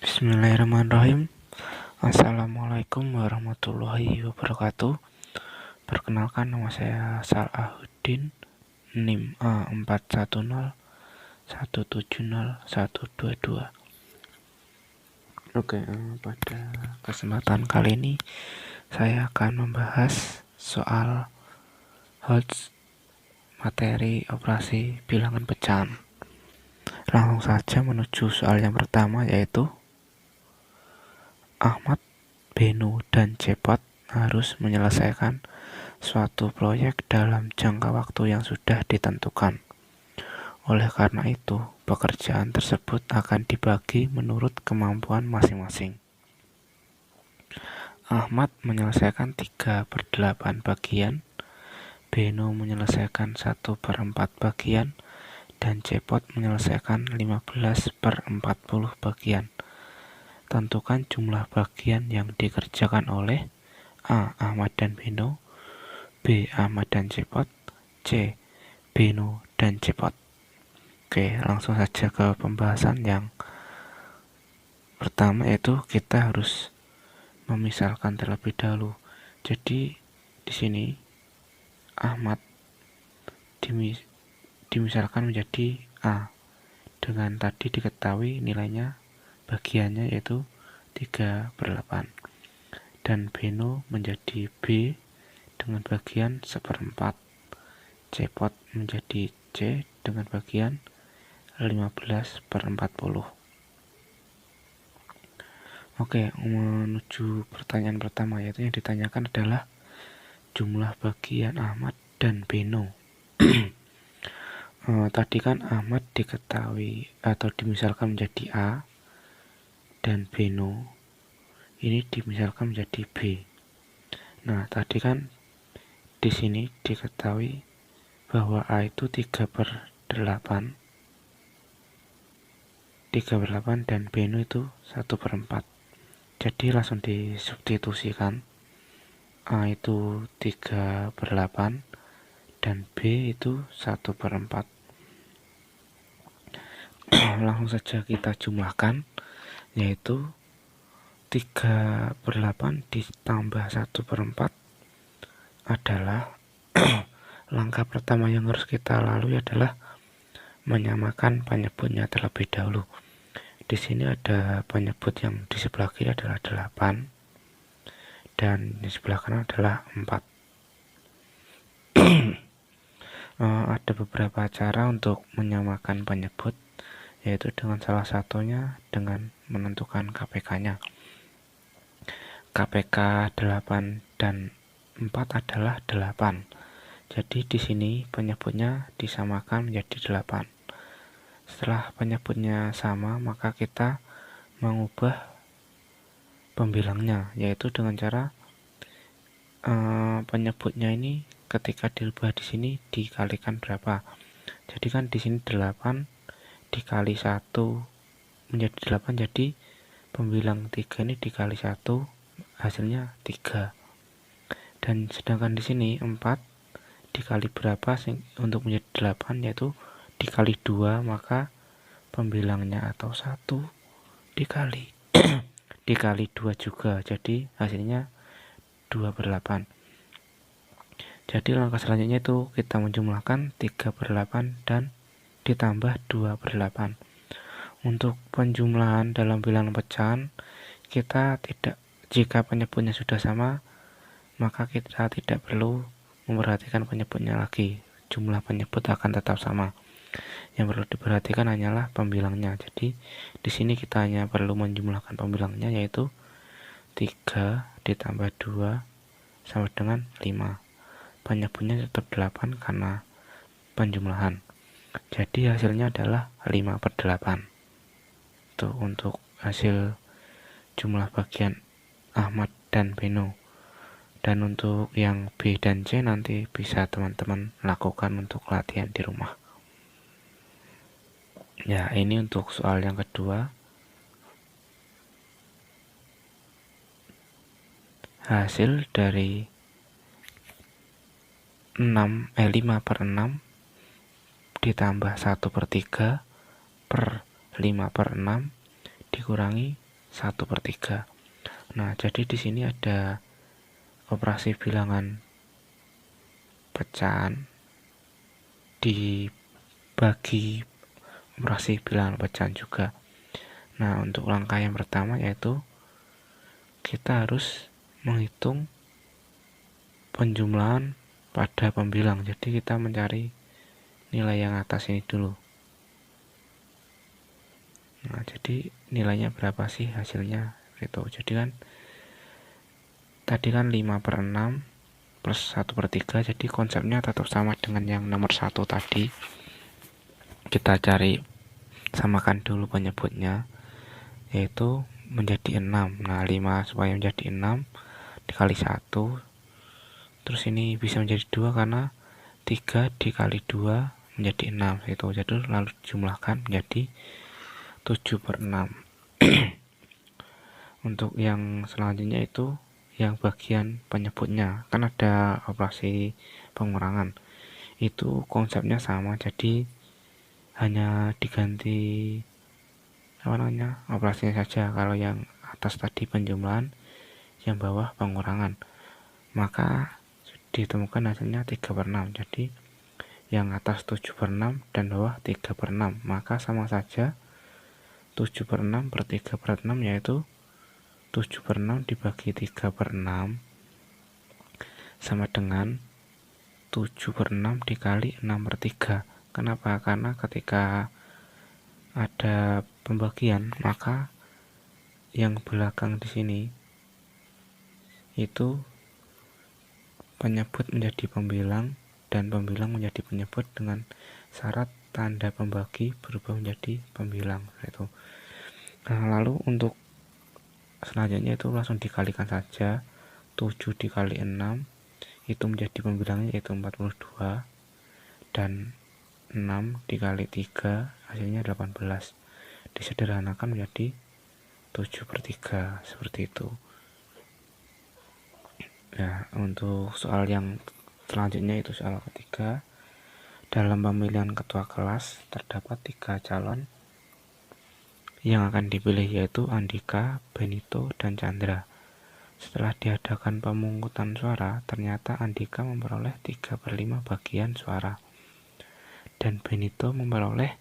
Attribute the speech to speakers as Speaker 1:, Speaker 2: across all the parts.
Speaker 1: Bismillahirrahmanirrahim. Assalamualaikum warahmatullahi wabarakatuh. Perkenalkan, nama saya Salahuddin, NIM A4101701222. Oke, pada kesempatan kali ini saya akan membahas soal HOTS materi operasi bilangan pecahan. Langsung saja menuju soal yang pertama, yaitu Ahmad, Beno, dan Cepot harus menyelesaikan suatu proyek dalam jangka waktu yang sudah ditentukan. Oleh karena itu, pekerjaan tersebut akan dibagi menurut kemampuan masing-masing. Ahmad menyelesaikan 3/8 bagian, Beno menyelesaikan 1/4 bagian, dan Cepot menyelesaikan 15/40 bagian. Tentukan jumlah bagian yang dikerjakan oleh A. Ahmad dan Beno, B. Ahmad dan Cepot, C. Beno dan Cepot. Oke, langsung saja ke pembahasan yang pertama, yaitu kita harus memisalkan terlebih dahulu. Jadi di sini Ahmad dimisalkan menjadi A dengan tadi diketahui nilainya bagiannya yaitu 3/8, dan Beno menjadi B dengan bagian 1/4, Cepot menjadi C dengan bagian 15/40. Oke, menuju pertanyaan pertama, yaitu yang ditanyakan adalah jumlah bagian Ahmad dan Beno. Tadi kan Ahmad diketahui atau dimisalkan menjadi A, dan Beno ini dimisalkan menjadi B. Nah, tadi kan di sini diketahui bahwa A itu 3/8 dan Beno itu 1/4. Jadi langsung disubstitusikan. A itu 3/8 dan B itu 1/4. Langsung saja kita jumlahkan, yaitu 3/8 ditambah 1/4 adalah langkah pertama yang harus kita lalui adalah menyamakan penyebutnya terlebih dahulu. Di sini ada penyebut yang di sebelah kiri adalah 8 dan di sebelah kanan adalah 4. Ada beberapa cara untuk menyamakan penyebut, yaitu dengan salah satunya dengan menentukan KPK-nya. KPK 8 dan 4 adalah 8. Jadi di sini penyebutnya disamakan menjadi 8. Setelah penyebutnya sama, maka kita mengubah pembilangnya, yaitu dengan cara penyebutnya ini ketika dirubah di sini dikalikan berapa. Jadi kan di sini 8 dikali 1 menjadi 8, jadi pembilang 3 ini dikali 1 hasilnya 3. Dan sedangkan di sini 4 dikali berapa untuk menjadi 8, yaitu dikali 2, maka pembilangnya atau 1 dikali dikali 2 juga, jadi hasilnya 2/8. Jadi langkah selanjutnya itu kita menjumlahkan 3/8 dan ditambah 2/8. Untuk penjumlahan dalam bilangan pecahan, jika penyebutnya sudah sama, maka kita tidak perlu memperhatikan penyebutnya lagi. Jumlah penyebut akan tetap sama. Yang perlu diperhatikan hanyalah pembilangnya. Jadi di sini kita hanya perlu menjumlahkan pembilangnya, yaitu 3 ditambah 2 sama dengan 5. Penyebutnya tetap 8 karena penjumlahan. Jadi hasilnya adalah 5/8. Itu untuk hasil jumlah bagian Ahmad dan Beno. Dan untuk yang B dan C nanti bisa teman-teman lakukan untuk latihan di rumah. Ya, ini untuk soal yang kedua. Hasil dari 5/6 ditambah 1/3 per 5/6 dikurangi 1/3. Nah, jadi di sini ada operasi bilangan pecahan dibagi operasi bilangan pecahan juga. Nah, untuk langkah yang pertama yaitu kita harus menghitung penjumlahan pada pembilang. Jadi kita mencari nilai yang atas ini dulu. Nah, jadi nilainya berapa sih hasilnya itu. Jadi kan tadi kan 5/6 plus 1/3, jadi konsepnya tetap sama dengan yang nomor 1 tadi. Kita cari samakan dulu penyebutnya, yaitu menjadi 6. Nah, 5 supaya menjadi 6 dikali 1, terus ini bisa menjadi 2 karena 3 dikali 2 menjadi 6 itu. Jadi lalu dijumlahkan menjadi 7/6. Untuk yang selanjutnya itu yang bagian penyebutnya, kan ada operasi pengurangan. Itu konsepnya sama, jadi hanya diganti operasinya saja. Kalau yang atas tadi penjumlahan, yang bawah pengurangan, maka ditemukan hasilnya 3/6. Jadi yang atas 7/6 dan bawah 3/6, maka sama saja 7/6 per 3/6 yaitu 7/6 dibagi 3/6 sama dengan 7/6 dikali 6/3. Kenapa? Karena ketika ada pembagian, maka yang belakang di sini itu penyebut menjadi pembilang dan pembilang menjadi penyebut dengan syarat tanda pembagi berubah menjadi pembilang itu. Nah, lalu untuk selanjutnya itu langsung dikalikan saja. 7 dikali 6 itu menjadi pembilangnya yaitu 42, dan 6 dikali 3 hasilnya 18. Disederhanakan menjadi 7/3 seperti itu. Nah, untuk soal yang selanjutnya itu soal ketiga. Dalam pemilihan ketua kelas terdapat 3 calon yang akan dipilih, yaitu Andika, Benito, dan Chandra. Setelah diadakan pemungutan suara, ternyata Andika memperoleh 3/5 bagian suara dan Benito memperoleh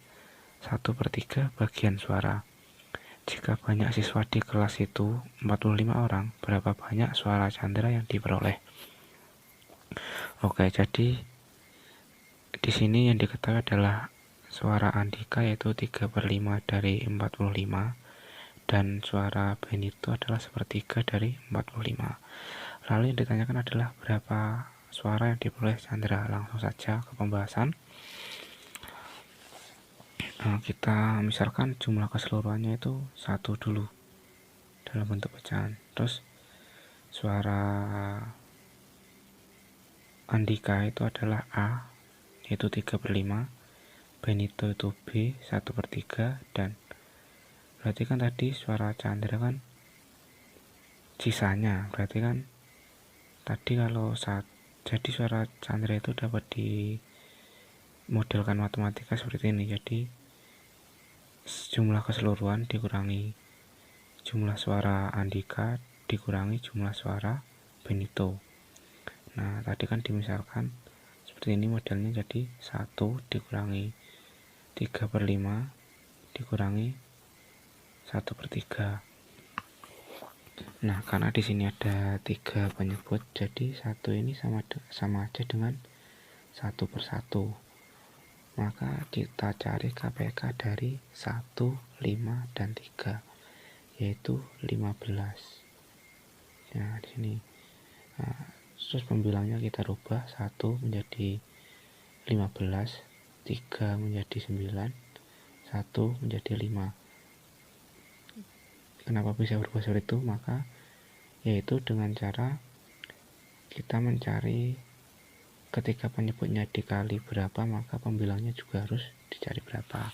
Speaker 1: 1/3 bagian suara. Jika banyak siswa di kelas itu 45 orang, berapa banyak suara Chandra yang diperoleh? Oke, jadi di sini yang diketahui adalah suara Andika yaitu 3/5 dari 45, dan suara Benito adalah 1/3 dari 45. Lalu yang ditanyakan adalah berapa suara yang diperoleh Chandra. Langsung saja ke pembahasan. Nah, kita misalkan jumlah keseluruhannya itu 1 dulu dalam bentuk pecahan. Terus suara Andika itu adalah A yaitu 3/5, Benito itu B 1/3, dan berarti kan tadi suara Chandra kan sisanya, berarti kan tadi kalau jadi suara Chandra itu dapat dimodelkan matematika seperti ini. Jadi jumlah keseluruhan dikurangi jumlah suara Andika dikurangi jumlah suara Benito. Nah, tadi kan dimisalkan seperti ini modelnya, jadi 1 dikurangi 3/5 dikurangi 1/3. Nah, karena di sini ada 3 penyebut, jadi 1 ini sama aja dengan 1/1. Maka kita cari KPK dari 1, 5, dan 3, yaitu 15. Nah, di sini. Nah, terus pembilangnya kita rubah, 1 menjadi 15, 3 menjadi 9, 1 menjadi 5. Kenapa bisa berubah seperti itu? Maka yaitu dengan cara kita mencari ketika penyebutnya dikali berapa, maka pembilangnya juga harus dicari berapa.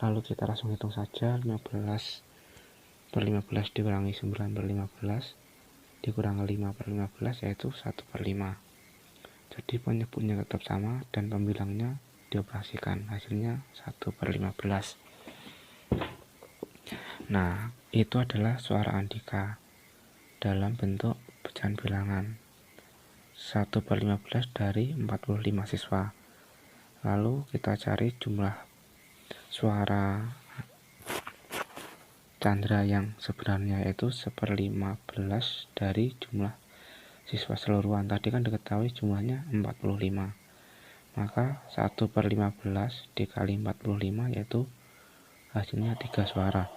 Speaker 1: Lalu kita langsung hitung saja. 15/15 dikurangi 9/15 dikurangi 5/15 yaitu 1/5. Jadi penyebutnya tetap sama dan pembilangnya dioperasikan, hasilnya 1/15. Nah, itu adalah suara Andika dalam bentuk pecahan bilangan 1/15 dari 45 siswa. Lalu kita cari jumlah suara Chandra yang sebenarnya, yaitu 1/15 dari jumlah siswa seluruhan. Tadi kan diketahui jumlahnya 45, maka 1/15 dikali 45 yaitu hasilnya 3 suara.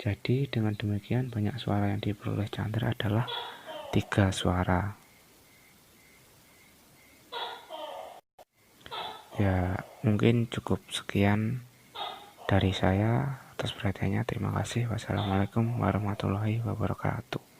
Speaker 1: Jadi dengan demikian banyak suara yang diperoleh Chandra adalah 3 suara. Ya, mungkin cukup sekian dari saya. Atas perhatiannya terima kasih. Wassalamualaikum warahmatullahi wabarakatuh.